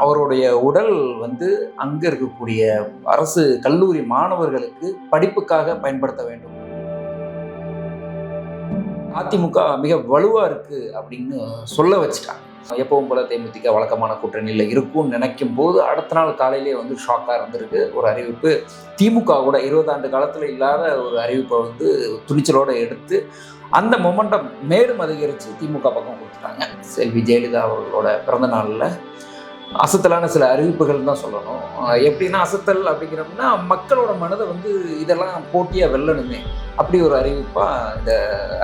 அவருடைய உடல் அங்கே இருக்கக்கூடிய அரசு கல்லூரி மாணவர்களுக்கு படிப்புக்காக பயன்படுத்த வேண்டும். அதிமுக மிக வலுவா இருக்கு அப்படின்னு சொல்ல வச்சுட்டாங்க. எப்பவும் போல தேமுதிக வழக்கமான கூட்டணியில் இருக்கும்னு நினைக்கும் போது அடுத்த நாள் காலையிலே ஷாக்காக இருந்திருக்கு ஒரு அறிவிப்பு. திமுக கூட 20 ஆண்டு காலத்தில் இல்லாத ஒரு அறிவிப்பை துணிச்சலோடு எடுத்து அந்த மொமெண்டம் மேலும் அதிகரித்து திமுக பக்கம் கொடுத்துட்டாங்க. செல்வி ஜெயலலிதா அவர்களோட பிறந்த நாளில் அசத்தலான சில அறிவிப்புகள் தான் சொல்லணும். எப்படின்னா அசத்தல் அப்படிங்கிறோம்னா மக்களோட மனதை இதெல்லாம் போட்டியாக வெல்லணுமே அப்படி ஒரு அறிவிப்பாக இந்த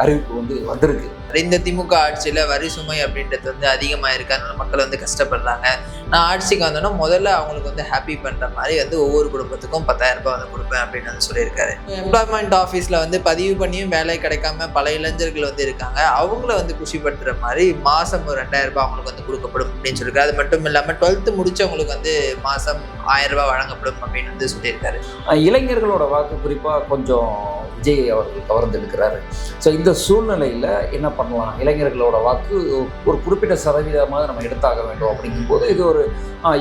அறிவிப்பு வந்திருக்கு. இந்த திமுக ஆட்சியில் வரி சுமை அப்படின்றது அதிகமாக இருக்குது, அதனால மக்கள் கஷ்டப்படுறாங்க. நான் ஆட்சிக்கு வந்தோன்னா முதல்ல அவங்களுக்கு ஹாப்பி பண்ணுற மாதிரி ஒவ்வொரு குடும்பத்துக்கும் 10,000 ரூபாய் கொடுப்பேன் அப்படின்னு சொல்லியிருக்காரு. எம்ப்ளாய்மெண்ட் ஆஃபீஸில் பதிவு பண்ணியும் வேலை கிடைக்காம பல இளைஞர்கள் இருக்காங்க. அவங்கள குஷிப்படுத்துகிற மாதிரி மாதம் ஒரு 2,000 ரூபாய் அவங்களுக்கு கொடுக்கப்படும் அப்படின்னு சொல்லியிருக்காரு. அது மட்டும் இல்லாமல் 12th முடிச்சவங்களுக்கு மாதம் 1,000 ரூபாய் வழங்கப்படும் அப்படின்னு சொல்லியிருக்காரு. இளைஞர்களோட வாக்கு குறிப்பாக கொஞ்சம் விஜய் அவர்கள் கவர்ந்தெடுக்கிறாரு. ஸோ இந்த சூழ்நிலையில் என்ன பண்ணலாம், இளைஞர்களோட வாக்கு ஒரு குறிப்பிட்ட சதவீதமாக நம்ம எடுத்தாக வேண்டும் அப்படிங்கும்போது இது ஒரு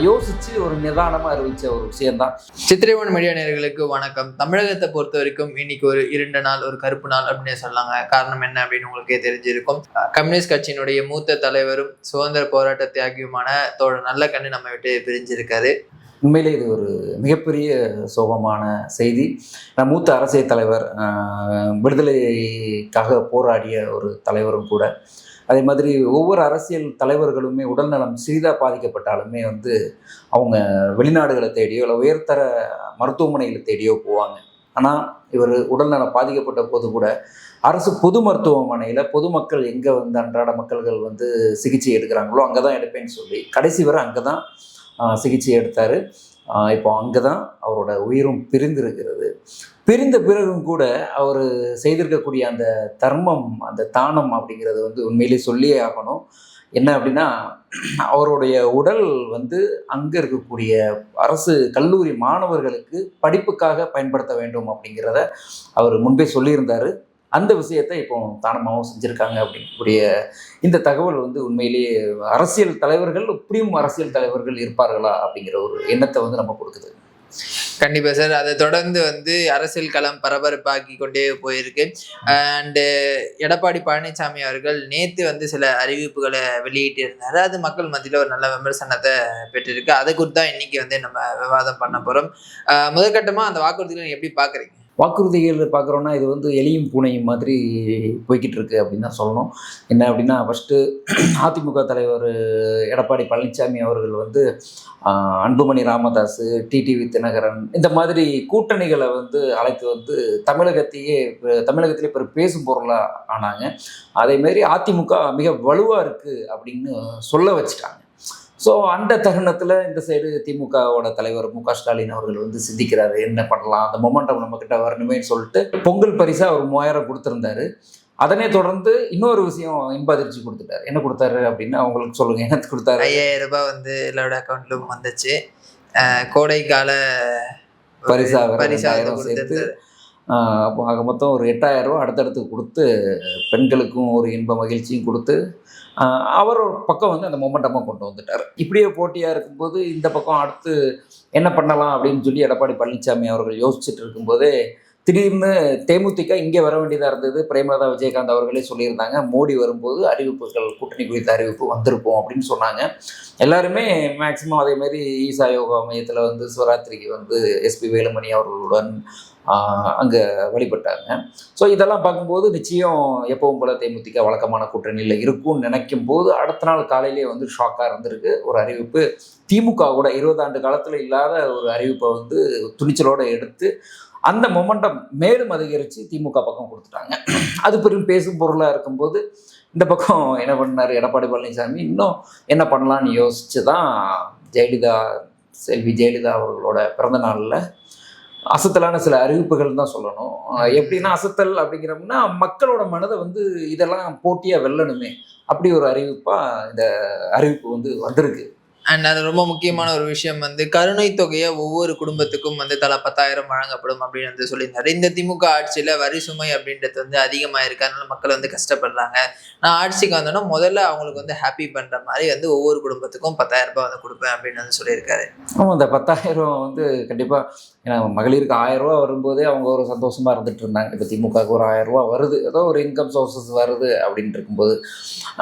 யோசித்து ஒரு நிதானமாக அறிவித்த ஒரு விஷயம்தான். சித்திரை ஒன் மீடியா நேயர்களுக்கு வணக்கம். தமிழகத்தை பொறுத்த வரைக்கும் இன்னைக்கு ஒரு 2 நாள் ஒரு கருப்பு நாள் அப்படின்னு சொல்லாங்க. காரணம் என்ன அப்படின்னு உங்களுக்கே தெரிஞ்சிருக்கும். கம்யூனிஸ்ட் கட்சியினுடைய மூத்த தலைவரும் சுதந்திர போராட்ட தியாகியுமான தோழர் நல்லக்கண்ணு நம்ம விட்டு பிரிஞ்சிருக்காரு. உண்மையிலே இது ஒரு மிகப்பெரிய சோகமான செய்தி. மூத்த அரசியல் தலைவர், விடுதலைக்காக போராடிய ஒரு தலைவரும் கூட. அதே மாதிரி ஒவ்வொரு அரசியல் தலைவர்களுமே உடல்நலம் சிறிதாக பாதிக்கப்பட்டாலுமே அவங்க வெளிநாடுகளை தேடியோ இல்லை உயர்தர மருத்துவமனைகளை தேடியோ போவாங்க. ஆனால் இவர் உடல்நலம் பாதிக்கப்பட்ட போது கூட அரசு பொது மருத்துவமனையில் பொதுமக்கள் எங்கே அன்றாட மக்கள்கள் சிகிச்சை எடுக்கிறாங்களோ அங்கே தான் எடுப்பேன்னு சொல்லி கடைசி வரை அங்கே தான் சிகிச்சை எடுத்தார். இப்போ அங்கே தான் அவரோட உயிரும் பிரிந்திருக்கிறது. பிரிந்த பிறகும் கூட அவர் செய்திருக்கக்கூடிய அந்த தர்மம், அந்த தானம் அப்படிங்கிறது உண்மையிலே சொல்லியே ஆகணும். என்ன அப்படின்னா, அவருடைய உடல் அங்கே இருக்கக்கூடிய அரசு கல்லூரி மாணவர்களுக்கு படிப்புக்காக பயன்படுத்த வேண்டும் அப்படிங்கிறத அவர் முன்பே சொல்லியிருந்தார். அந்த விஷயத்தை இப்போ தானமாகவும் செஞ்சுருக்காங்க அப்படிங்கக்கூடிய இந்த தகவல் உண்மையிலேயே அரசியல் தலைவர்கள் இப்படியும் அரசியல் தலைவர்கள் இருப்பார்களா அப்படிங்கிற ஒரு எண்ணத்தை நம்ம கொடுக்குது. கண்டிப்பா சார். அதை தொடர்ந்து அரசியல் களம் பரபரப்பாக்கி கொண்டே போயிருக்கு. அண்டு எடப்பாடி பழனிசாமி அவர்கள் நேற்று சில அறிவிப்புகளை வெளியிட்டு இருந்தாரு. அது மக்கள் மத்தியில் ஒரு நல்ல விமர்சனத்தை பெற்றிருக்கு. அதை குறித்து தான் இன்னைக்கு நம்ம விவாதம் பண்ண போறோம். முதற்கட்டமா அந்த வாக்குறுதிகளை எப்படி பாக்குறீங்க? வாக்குறுதிகள் பார்க்குறோன்னா இது எலியும் பூனையும் மாதிரி போய்கிட்டு இருக்கு அப்படின்னு தான் சொல்லணும். என்ன அப்படின்னா, ஃபஸ்ட்டு அதிமுக தலைவர் எடப்பாடி பழனிசாமி அவர்கள் அன்புமணி ராமதாஸ், டிடிவி தினகரன் இந்த மாதிரி கூட்டணிகளை அழைத்து தமிழகத்திலே பெரு பேசும் பொருளாக ஆனாங்க. அதேமாரி அதிமுக மிக வலுவாக இருக்குது அப்படின்னு சொல்ல வச்சுட்டாங்க. ஸோ அந்த தருணத்தில் இந்த சைடு திமுகவோட தலைவர் மு க ஸ்டாலின் அவர்கள் சிந்திக்கிறாரு, என்ன பண்ணலாம், அந்த மொமெண்டம் நம்மக்கிட்ட வரணுமேன்னு சொல்லிட்டு பொங்கல் பரிசாக ஒரு 3,000 கொடுத்துருந்தாரு. அதனை தொடர்ந்து இன்னொரு விஷயம் இன்ப அதிர்ச்சி கொடுத்துட்டாரு. என்ன கொடுத்தாரு அப்படின்னு அவங்களுக்கு சொல்லுங்கள். என்ன கொடுத்தாரு? 5,000 ரூபாய் எல்லாரோட அக்கௌண்ட்லும் வந்துச்சு. கோடைக்கால பரிசாக சேர்த்து அப்போ ஆக மொத்தம் ஒரு 8,000 ரூபா அடுத்தடுத்து கொடுத்து பெண்களுக்கும் ஒரு இன்ப மகிழ்ச்சியும் கொடுத்து அவர் ஒரு பக்கம் அந்த மொமெண்டமாக கொண்டு வந்துட்டார். இப்படியே போட்டியாக இருக்கும்போது இந்த பக்கம் அடுத்து என்ன பண்ணலாம் அப்படின்னு சொல்லி எடப்பாடி பழனிசாமி அவர்கள் யோசிச்சுட்டு இருக்கும்போதே திடீர்னு தேமுதிக இங்கே வர வேண்டியதாக இருந்தது. பிரேமலதா விஜயகாந்த் அவர்களே சொல்லியிருந்தாங்க, மோடி வரும்போது அறிவிப்புகள், கூட்டணி குறித்த அறிவிப்பு வந்திருக்கும் அப்படின்னு சொன்னாங்க. எல்லாருமே மேக்சிமம் அதேமாரி ஈசா யோகா மையத்தில் சிவராத்திரிக்கு எஸ்பி வேலுமணி அவர்களுடன் அங்கே வழிபட்டாங்க. ஸோ இதெல்லாம் பார்க்கும்போது நிச்சயம் எப்பவும் போல தேமுதிக வழக்கமான கூட்டணியில் இருக்கும்னு நினைக்கும் போது அடுத்த நாள் காலையிலே ஷாக்காக இருந்திருக்கு ஒரு அறிவிப்பு. திமுக கூட 20 ஆண்டு காலத்தில் இல்லாத ஒரு அறிவிப்பை துணிச்சலோடு எடுத்து அந்த மொமெண்டம் மேலும் அதிகரித்து திமுக பக்கம் கொடுத்துட்டாங்க. அது பெரும் பேசும் பொருளாக இருக்கும்போது இந்த பக்கம் என்ன பண்ணார் எடப்பாடி பழனிசாமி, இன்னும் என்ன பண்ணலான்னு யோசித்து தான் செல்வி ஜெயலலிதா அவர்களோட பிறந்த நாளில் அசத்தலான சில அறிவிப்புகள் தான் சொல்லணும். எப்படின்னா அசத்தல் அப்படிங்கிறோம்னா மக்களோட மனதை இதெல்லாம் போட்டியாக வெல்லணுமே அப்படி ஒரு அறிவிப்பாக இந்த அறிவிப்பு வந்திருக்கு. அண்ட் அது ரொம்ப முக்கியமான ஒரு விஷயம் வந்து கருணை தொகையை ஒவ்வொரு குடும்பத்துக்கும் வந்து தலா 10,000 வழங்கப்படும் அப்படின்னு வந்து சொல்லியிருந்தாரு. இந்த திமுக ஆட்சியில வரி சுமை அப்படின்றது வந்து அதிகமாக இருக்கு, அதனால மக்கள் வந்து கஷ்டப்படுறாங்க. நான் ஆட்சிக்கு வந்தோன்னா முதல்ல அவங்களுக்கு வந்து ஹாப்பி பண்ற மாதிரி வந்து ஒவ்வொரு குடும்பத்துக்கும் 10,000 வந்து கொடுப்பேன் அப்படின்னு வந்து சொல்லியிருக்காரு. ஆமாம், இந்த 10,000 வந்து கண்டிப்பாக, ஏன்னா மகளிருக்கு 1000 வரும்போதே அவங்க ஒரு சந்தோஷமா இருந்துட்டு இருந்தாங்க. இப்போ திமுகவுக்கு ஒரு 1000 வருது, ஏதோ ஒரு இன்கம் சோர்சஸ் வருது அப்படின்னு இருக்கும்போது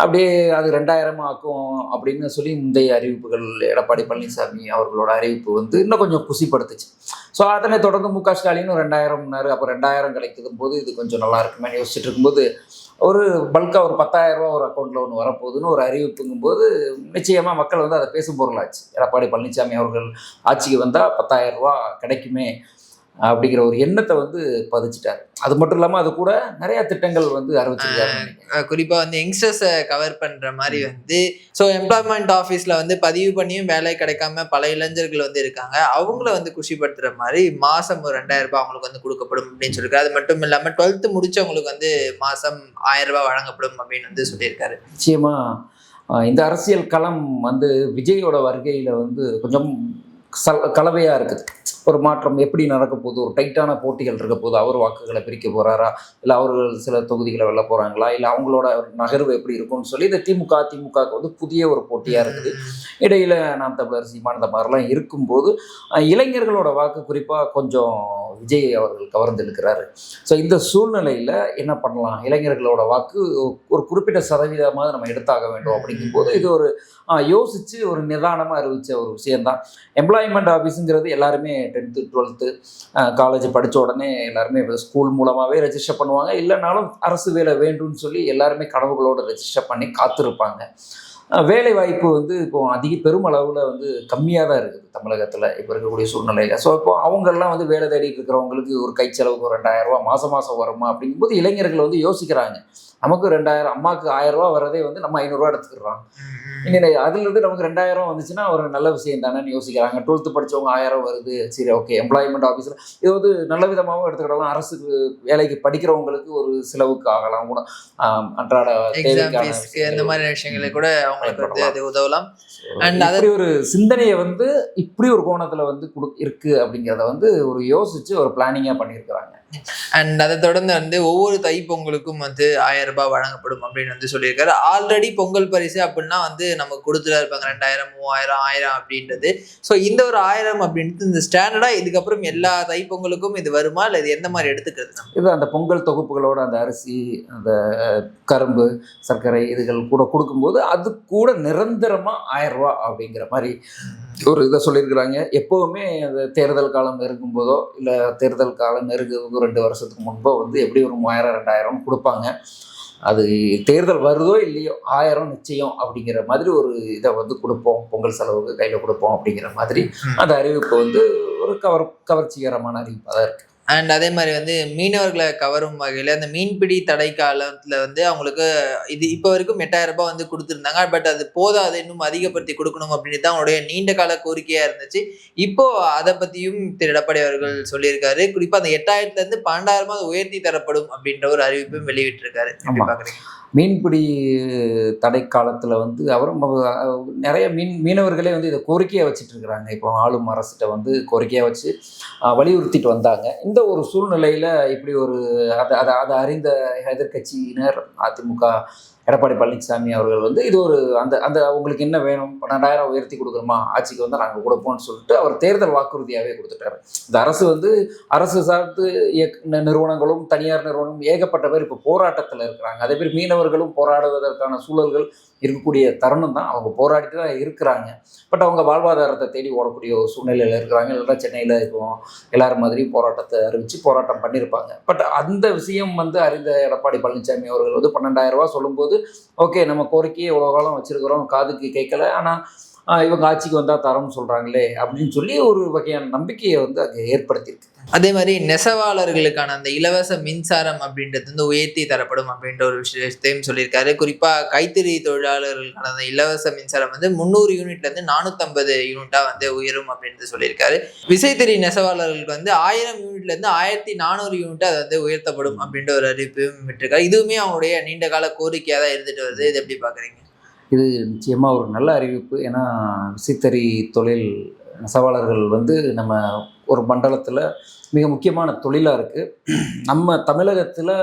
அப்படியே அது 2000 ஆக்கும் அப்படின்னு சொல்லி முந்தைய அறிவிப்புகள் எடப்பாடி பழனிசாமி அவர்களோட அறிவிப்பு வந்து இன்னும் கொஞ்சம் குசிப்படுத்துச்சு. ஸோ அதனை தொடர்ந்து மு.க. ஸ்டாலினும் 2000னாரு. அப்போ 2000 கிடைக்கும் போது இது கொஞ்சம் நல்லா இருக்குமே யோசிச்சுட்டு இருக்கும்போது ஒரு பல்காக ஒரு 10,000 ஒரு அக்கௌண்ட்டில் ஒன்று வரப்போகுதுன்னு ஒரு அறிவிப்புங்கும்போது நிச்சயமாக மக்கள் வந்து அதை பேசும் பொருளாச்சு. எடப்பாடி பழனிசாமி அவர்கள் ஆட்சிக்கு வந்தால் 10,000 கிடைக்குமே அப்படிங்கிற ஒரு எண்ணத்தை வந்து பதிச்சிட்டாரு. அது மட்டும் இல்லாமல் அது கூட நிறைய திட்டங்கள் வந்து அறிவிச்சிருக்காரு. குறிப்பா வந்து யங்ஸ்டர்ஸை கவர் பண்ற மாதிரி வந்து ஸோ எம்ப்ளாய்மெண்ட் ஆஃபீஸ்ல வந்து பதிவு பண்ணியும் வேலை கிடைக்காம பல இளைஞர்கள் வந்து இருக்காங்க. அவங்கள வந்து குஷிப்படுத்துற மாதிரி மாசம் ஒரு 2,000 அவங்களுக்கு வந்து கொடுக்கப்படும் அப்படின்னு சொல்லியிருக்காரு. அது மட்டும் இல்லாம 12th முடிச்சவங்களுக்கு வந்து மாசம் 1,000 வழங்கப்படும் அப்படின்னு வந்து சொல்லியிருக்காரு. நிச்சயமா இந்த அரசியல் களம் வந்து விஜயோட வருகையில் வந்து கொஞ்சம் கலவையாக இருக்குது. ஒரு மாற்றம் எப்படி நடக்க போகுது, ஒரு டைட்டான போட்டிகள் இருக்க போது, அவர் வாக்குகளை பிரிக்க போகிறாரா, இல்லை அவர்கள் சில தொகுதிகளை வெல்ல போகிறாங்களா, இல்லை அவங்களோட நகர்வு எப்படி இருக்கும்னு சொல்லி இந்த திமுகவுக்கு வந்து புதிய ஒரு போட்டியாக இருக்குது. இடையில் நாம் தமிழர் சீமான் இந்த மாதிரிலாம் இருக்கும்போது இளைஞர்களோட வாக்கு குறிப்பாக கொஞ்சம் விஜய் அவர்கள் கவர்ந்திருக்கிறாரு. ஸோ இந்த சூழ்நிலையில் என்ன பண்ணலாம், இளைஞர்களோட வாக்கு ஒரு குறிப்பிட்ட சதவீதமாக நம்ம எடுத்தாக வேண்டும் அப்படிங்கும்போது இது ஒரு யோசித்து ஒரு நிதானமாக அறிவித்த ஒரு விஷயந்தான். எம்ப்ளாய்மெண்ட் ஆஃபீஸுங்கிறது எல்லாருமே 10th 12th காலேஜ் படித்த உடனே எல்லாருமே ஸ்கூல் மூலமாகவே ரெஜிஸ்டர் பண்ணுவாங்க. இல்லைனாலும் அரசு வேலை வேண்டும்னு சொல்லி எல்லாருமே கனவுகளோடு ரெஜிஸ்டர் பண்ணி காத்திருப்பாங்க. வேலை வாய்ப்பு வந்து இப்போ பெருமளவில் வந்து கம்மியாக தான் இருக்குது தமிழகத்தில் இப்போ இருக்கக்கூடிய சூழ்நிலையில். ஸோ இப்போ அவங்கெல்லாம் வந்து வேலை தேடிட்டு இருக்கிறவங்களுக்கு ஒரு கை செலவுக்கு ஒரு 2,000 மாதம் வருமா அப்படிங்கும்போது இளைஞர்கள் வந்து யோசிக்கிறாங்க. நமக்கு 2,000, அம்மாவுக்கு 1,000 வரதே வந்து நம்ம 500 எடுத்துக்கிறோம். இன்னும் அதுலேருந்து நமக்கு 2,000 வந்துச்சுன்னா ஒரு நல்ல விஷயம் தானேன்னு யோசிக்கிறாங்க. 12th படித்தவங்க 1000 வருது, சரி ஓகே. எம்ப்ளாய்மெண்ட் ஆஃபீஸில் இது வந்து நல்ல விதமாகவும் எடுத்துக்கிடலாம். அரசுக்கு வேலைக்கு படிக்கிறவங்களுக்கு ஒரு செலவுக்கு ஆகலாம் கூட, அன்றாட இந்த மாதிரி விஷயங்களை கூட அவங்களுக்கு வந்து அது உதவலாம். அண்ட் அப்படி ஒரு சிந்தனையை வந்து இப்படி ஒரு கோணத்தில் வந்து இருக்கு அப்படிங்கிறத வந்து ஒரு யோசிச்சு ஒரு பிளானிங்காக பண்ணியிருக்கிறாங்க. அண்ட் அதை தொடர்ந்து வந்து ஒவ்வொரு தை பொங்கலுக்கும் வந்து 1,000 வழங்கப்படும் அப்படின்னு வந்து சொல்லியிருக்காரு. ஆல்ரெடி பொங்கல் பரிசு அப்படின்னா வந்து நமக்கு கொடுத்துட்டா இருப்பாங்க 2,000, 3,000, 1,000 அப்படின்றது. ஸோ இந்த ஒரு 1,000 அப்படின்றது இந்த ஸ்டாண்டர்டா இதுக்கப்புறம் எல்லா தை பொங்கலுக்கும் இது வருமா, இல்லை இது எந்த மாதிரி எடுத்துக்கிறது? இது அந்த பொங்கல் தொகுப்புகளோட அந்த அரிசி, அந்த கரும்பு, சர்க்கரை இதுகள் கூட கொடுக்கும்போது அது கூட நிரந்தரமாக 1,000 அப்படிங்கிற மாதிரி ஒரு இதை சொல்லியிருக்கிறாங்க. எப்போவுமே அந்த தேர்தல் காலம் நெருங்கும்போதோ இல்லை தேர்தல் காலம் நெருங்குறதுக்கு 2 வருஷத்துக்கு முன்போ வந்து எப்படி ஒரு 3,000, 2,000 கொடுப்பாங்க. அது தேர்தல் வருதோ இல்லையோ 1,000 நிச்சயம் அப்படிங்கிற மாதிரி ஒரு இதை வந்து கொடுப்போம், பொங்கல் செலவுக்கு கையில் கொடுப்போம் அப்படிங்கிற மாதிரி அந்த அறிவிப்பு வந்து ஒரு கவர்ச்சிகரமான அறிவிப்பாக தான் இருக்குது. அண்ட் அதே மாதிரி வந்து மீனவர்களை கவரும் வகையில் அந்த மீன்பிடி தடை காலத்தில் வந்து அவங்களுக்கு இது இப்போ வரைக்கும் 8,000 வந்து கொடுத்துருந்தாங்க. பட் அது போதாது, இன்னும் அதிகப்படுத்தி கொடுக்கணும் அப்படின்னு தான் அவங்களுடைய நீண்ட கால கோரிக்கையாக இருந்துச்சு. இப்போ அதை பற்றியும் திரு எடப்பாடி அவர்கள் சொல்லியிருக்காரு. குறிப்பாக அந்த 8,000 12,000 உயர்த்தி தரப்படும் அப்படின்ற ஒரு அறிவிப்பும் வெளியிட்டிருக்காரு. எப்படி பார்க்குறீங்க? மீன்பிடி தடை காலத்தில் வந்து அவரும் நிறைய மீனவர்களே வந்து இதை கோரிக்கையாக வச்சுட்டு இருக்கிறாங்க. இப்போ ஆளும் அரசிட்ட வந்து கோரிக்கையாக வச்சு வலியுறுத்திட்டு வந்தாங்க. இந்த ஒரு சூழ்நிலையில் இப்படி ஒரு அதை அறிந்த எதிர்கட்சியினர் அதிமுக எடப்பாடி பழனிசாமி அவர்கள் வந்து இது ஒரு அந்த உங்களுக்கு என்ன வேணும், 12,000 உயர்த்தி கொடுக்குறோமா, ஆட்சிக்கு வந்து நாங்கள் கொடுப்போம்னு சொல்லிட்டு அவர் தேர்தல் வாக்குறுதியாகவே கொடுத்துட்டாரு. இந்த அரசு வந்து அரசு சார்ந்து நிறுவனங்களும் தனியார் நிறுவனங்களும் ஏகப்பட்ட பேர் இப்போ போராட்டத்தில் இருக்கிறாங்க. அதே மாதிரி மீனவர்களும் போராடுவதற்கான சூழல்கள் இருக்கக்கூடிய தருணம் தான். அவங்க போராடிட்டு தான் இருக்கிறாங்க. பட் அவங்க வாழ்வாதாரத்தை தேடி ஓடக்கூடிய ஒரு சூழ்நிலையில் இருக்கிறாங்க. இல்லைன்னா சென்னையில் இப்போ எல்லாரும் மாதிரி போராட்டத்தை அறிவித்து போராட்டம் பண்ணியிருப்பாங்க. பட் அந்த விஷயம் வந்து அறிந்த எடப்பாடி பழனிசாமி அவர்கள் வந்து 12,000 சொல்லும்போது ஓகே, நம்ம கோரிக்கையை இவ்வளோ காலம் வச்சிருக்கிறோம், காதுக்கு கேட்கல, ஆனால் இவங்க ஆட்சிக்கு வந்தால் தரோம்னு சொல்கிறாங்களே அப்படின்னு சொல்லி ஒரு வகையான நம்பிக்கையை வந்து அங்கே ஏற்படுத்தியிருக்கு. அதே மாதிரி நெசவாளர்களுக்கான அந்த இலவச மின்சாரம் அப்படின்றது வந்து உயர்த்தி தரப்படும் அப்படின்ற ஒரு விஷயத்தையும் சொல்லியிருக்காரு. குறிப்பாக கைத்தறி தொழிலாளர்களுக்கான அந்த இலவச மின்சாரம் வந்து 300 யூனிட்லேருந்து 450 யூனிட்டாக வந்து உயரும் அப்படின்றது சொல்லியிருக்காரு. விசைத்தறி நெசவாளர்களுக்கு வந்து 1000 யூனிட்லேருந்து 1,400 யூனிட்டாக அது வந்து உயர்த்தப்படும் அப்படின்ற ஒரு அறிவிப்பையும் விட்டுருக்காரு. இதுவுமே அவங்களுடைய நீண்ட கால கோரிக்கையாக தான் இருந்துட்டு வருது. இது எப்படி பார்க்குறீங்க? இது நிச்சயமாக ஒரு நல்ல அறிவிப்பு. ஏன்னா விசைத்தறி தொழில் நெசவாளர்கள் வந்து நம்ம ஒரு மண்டலத்தில் மிக முக்கியமான தொழிலாக இருக்குது. நம்ம தமிழகத்தில்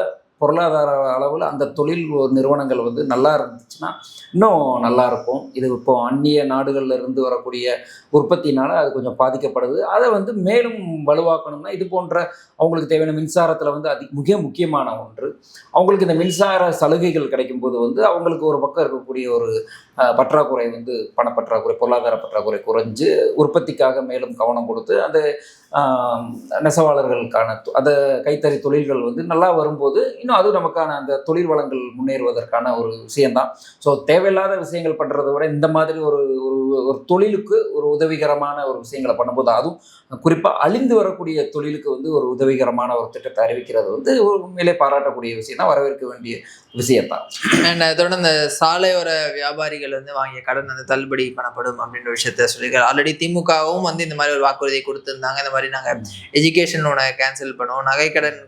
பொருளாதார அளவில் அந்த தொழில் நிறுவனங்கள் வந்து நல்லா இருந்துச்சுன்னா இன்னும் நல்லாயிருக்கும். இது இப்போ அந்நிய நாடுகளில் இருந்து வரக்கூடிய உற்பத்தினால் அது கொஞ்சம் பாதிக்கப்படுது. அதை வந்து மேலும் வலுவாக்கணும்னா இது போன்ற அவங்களுக்கு தேவையான மின்சாரத்தில் வந்து மிக முக்கியமான ஒன்று. அவங்களுக்கு இந்த மின்சார சலுகைகள் கிடைக்கும்போது வந்து அவங்களுக்கு ஒரு பக்கம் இருக்கக்கூடிய ஒரு பற்றாக்குறை வந்து பணப்பற்றாக்குறை, பொருளாதார பற்றாக்குறை குறைஞ்சு உற்பத்திக்காக மேலும் கவனம் கொடுத்து அந்த நெசவாளர்களுக்கான அந்த கைத்தறி தொழில்கள் வந்து நல்லா வரும்போது இன்னும் அது நமக்கான அந்த தொழில் வளங்கள் முன்னேறுவதற்கான ஒரு விஷயம்தான். ஸோ தேவையில்லாத விஷயங்கள் பண்ணுறதை விட இந்த மாதிரி ஒரு ஒரு தொழிலுக்கு ஒரு உதவிகரமான ஒரு விஷயங்களை பண்ணும்போது, அதுவும் குறிப்பாக அழிந்து வரக்கூடிய தொழிலுக்கு வந்து ஒரு உதவிகரமான ஒரு திட்டத்தை அறிவிக்கிறது வந்து ஒரு உண்மையிலே பாராட்டக்கூடிய விஷயம் தான், வரவேற்க வேண்டிய விஷயத்தான். அண்ட் அதோட இந்த சாலையோர வியாபாரிகள் வந்து வாங்கிய கடன் வந்து தள்ளுபடி பண்ணப்படும் அப்படின்ற விஷயத்த சொல்லியிருக்காரு. ஆல்ரெடி திமுகவும் வந்து இந்த மாதிரி ஒரு வாக்குறுதியை கொடுத்துருந்தாங்க. இந்த மாதிரி நாங்கள் எஜுகேஷன் லோனை கேன்சல் பண்ணுவோம், நகைக்கடன்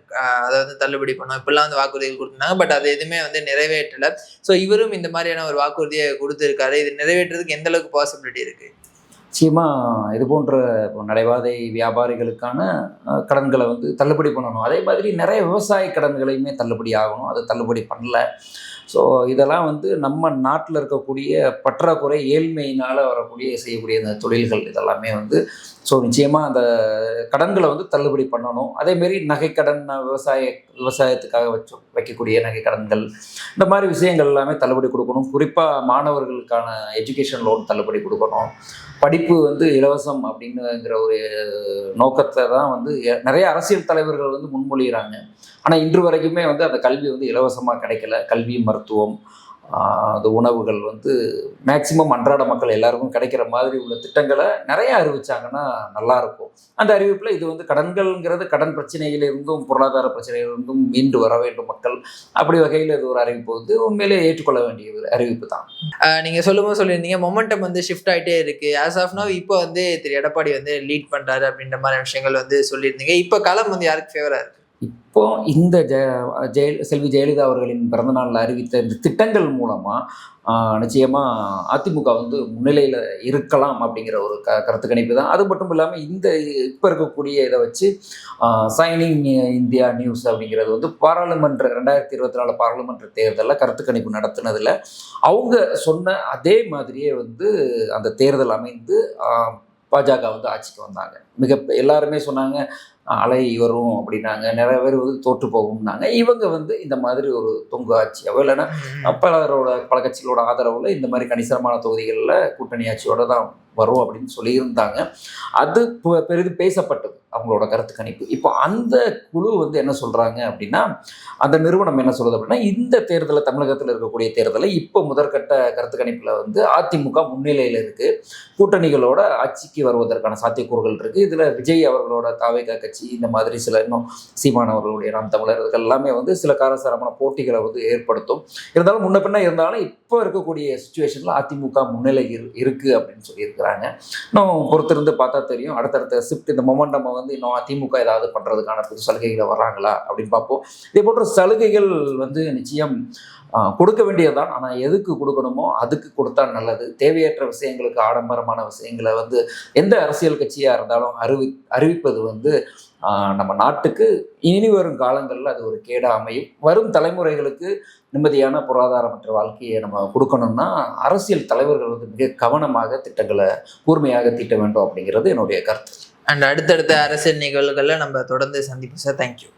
அதாவது தள்ளுபடி பண்ணுவோம், இப்படிலாம் வந்து வாக்குறுதிகள் கொடுத்துருந்தாங்க. பட் அது எதுவுமே வந்து நிறைவேற்றலை. ஸோ இவரும் இந்த மாதிரியான ஒரு வாக்குறுதியை கொடுத்துருக்காரு. இது நிறைவேற்றுறதுக்கு எந்த அளவுக்கு பாசிபிலிட்டி இருக்கு? நிச்சயமாக இது போன்ற நடைபாதை வியாபாரிகளுக்கான கடன்களை வந்து தள்ளுபடி பண்ணணும். அதே மாதிரி நிறைய விவசாய கடன்களையுமே தள்ளுபடி ஆகணும். அது தள்ளுபடி பண்ணல. ஸோ இதெல்லாம் வந்து நம்ம நாட்டில் இருக்கக்கூடிய பற்றாக்குறை, ஏழ்மையினால் வரக்கூடிய செய்யக்கூடிய இந்த தொழில்கள் இதெல்லாமே வந்து ஸோ நிச்சயமாக அந்த கடன்களை வந்து தள்ளுபடி பண்ணணும். அதேமாரி நகைக்கடன், விவசாயத்துக்காக வைக்கக்கூடிய நகைக்கடன்கள், இந்த மாதிரி விஷயங்கள் எல்லாமே தள்ளுபடி கொடுக்கணும். குறிப்பாக மாணவர்களுக்கான எஜுகேஷன் லோன் தள்ளுபடி கொடுக்கணும். படிப்பு வந்து இலவசம் அப்படின்னுங்கிற ஒரு நோக்கத்தை தான் வந்து நிறைய அரசியல் தலைவர்கள் வந்து முன்மொழிகிறாங்க. ஆனால் இன்று வரைக்குமே வந்து அந்த கல்வி வந்து இலவசமாக கிடைக்கல. கல்வி, மருத்துவம், அந்த உணவுகள் வந்து மேக்சிமம் அன்றாட மக்கள் எல்லாருக்கும் கிடைக்கிற மாதிரி உள்ள திட்டங்களை நிறைய அறிவிச்சாங்கன்னா நல்லாயிருக்கும். அந்த அறிவிப்பில் இது வந்து கடன்கள்ங்கிறது கடன் பிரச்சனையிலிருந்தும் பொருளாதார பிரச்சனையிலிருந்தும் மீண்டு வர வேண்டும் மக்கள், அப்படி வகையில் இது ஒரு அறிவிப்பு வந்து உண்மையிலே ஏற்றுக்கொள்ள வேண்டிய ஒரு அறிவிப்பு தான். நீங்கள் சொல்லும்போது சொல்லியிருந்தீங்க மொமெண்டம் வந்து ஷிஃப்ட் ஆகிட்டே இருக்குது. ஆஸ் ஆஃப் நவ் இப்போ வந்து திரு எடப்பாடி வந்து லீட் பண்ணுறாரு அப்படின்ற மாதிரி விஷயங்கள் வந்து சொல்லியிருந்தீங்க. இப்போ களம் வந்து யாருக்கு ஃபேவராக இருக்குது? இப்போ இந்த செல்வி ஜெயலலிதா அவர்களின் பிறந்தநாளில் அறிவித்த இந்த திட்டங்கள் மூலமாக நிச்சயமாக அதிமுக வந்து முன்னிலையில் இருக்கலாம் அப்படிங்கிற ஒரு கருத்து கணிப்பு தான். அது மட்டும் இல்லாமல் இந்த இப்போ இருக்கக்கூடிய இதை வச்சு சைனிங் இந்தியா நியூஸ் அப்படிங்கிறது வந்து பாராளுமன்ற 2024 பாராளுமன்ற தேர்தலில் கருத்து கணிப்பு நடத்துனதில் அவங்க சொன்ன அதே மாதிரியே வந்து அந்த தேர்தல் அமைந்து பாஜக வந்து ஆட்சிக்கு வந்தாங்க. எல்லாருமே சொன்னாங்க அலை வரும் அப்படின்னாங்க, நிறைய பேர் வந்து தோற்று போகும்னாங்க. இவங்க வந்து இந்த மாதிரி ஒரு தொங்கு ஆட்சியாவோ இல்லைன்னா பல கட்சிகளோட ஆதரவில் இந்த மாதிரி கணிசமான தொகுதிகளில் கூட்டணி ஆட்சியோட தான் வரும் அப்படின்னு சொல்லியிருந்தாங்க. அது பெரிதும் பேசப்பட்டது அவங்களோட கருத்து கணிப்பு. இப்போ அந்த குழு வந்து என்ன சொல்கிறாங்க அப்படின்னா, அந்த நிறுவனம் என்ன சொல்லுது அப்படின்னா, இந்த தேர்தலில் தமிழகத்தில் இருக்கக்கூடிய தேர்தலில் இப்போ முதற்கட்ட கருத்து கணிப்பில் வந்து அதிமுக முன்னிலையில் இருக்குது. கூட்டணிகளோட ஆட்சிக்கு வருவதற்கான சாத்தியக்கூறுகள் இருக்குது. இதில் விஜய் அவர்களோட தாவேகா கட்சி, இந்த மாதிரி சில இன்னும் சீமான் அவர்களுடைய நாம் தமிழர் எல்லாமே வந்து சில காரசாரமான போட்டிகளை வந்து ஏற்படுத்தும். இருந்தாலும் முன்ன பின்ன இருந்தாலும் இப்போ இருக்கக்கூடிய சுச்சுவேஷனில் அதிமுக முன்னிலை இருக்குது அப்படின்னு சொல்லியிருக்காங்க. இன்னும் பொறுத்திருந்து பார்த்தா தெரியும். அடுத்தடுத்த ஷிஃப்ட் இந்த மொமெண்டம் வந்து இன்னும் அதிமுக ஏதாவது பண்ணுறதுக்கான புது சலுகைகளை வர்றாங்களா அப்படின்னு பார்ப்போம். இதே போன்ற சலுகைகள் வந்து நிச்சயம் கொடுக்க வேண்டியதுதான். ஆனால் எதுக்கு கொடுக்கணுமோ அதுக்கு கொடுத்தா நல்லது. தேவையற்ற விஷயங்களுக்கு, ஆடம்பரமான விஷயங்களை வந்து எந்த அரசியல் கட்சியாக இருந்தாலும் அறிவிப்பது வந்து நம்ம நாட்டுக்கு இனி வரும் காலங்களில் அது ஒரு கேடாக அமையும். வரும் தலைமுறைகளுக்கு நிம்மதியான பொருளாதாரமற்ற வாழ்க்கையை நம்ம கொடுக்கணும்னா அரசியல் தலைவர்கள் வந்து மிக கவனமாக திட்டங்களை கூர்மையாக தீட்ட வேண்டும் அப்படிங்கிறது என்னுடைய கருத்து. அண்ட் அடுத்தடுத்த அரசியல் நிகழ்வுகளில் நம்ம தொடர்ந்து சந்திப்போம் சார். தேங்க்யூ.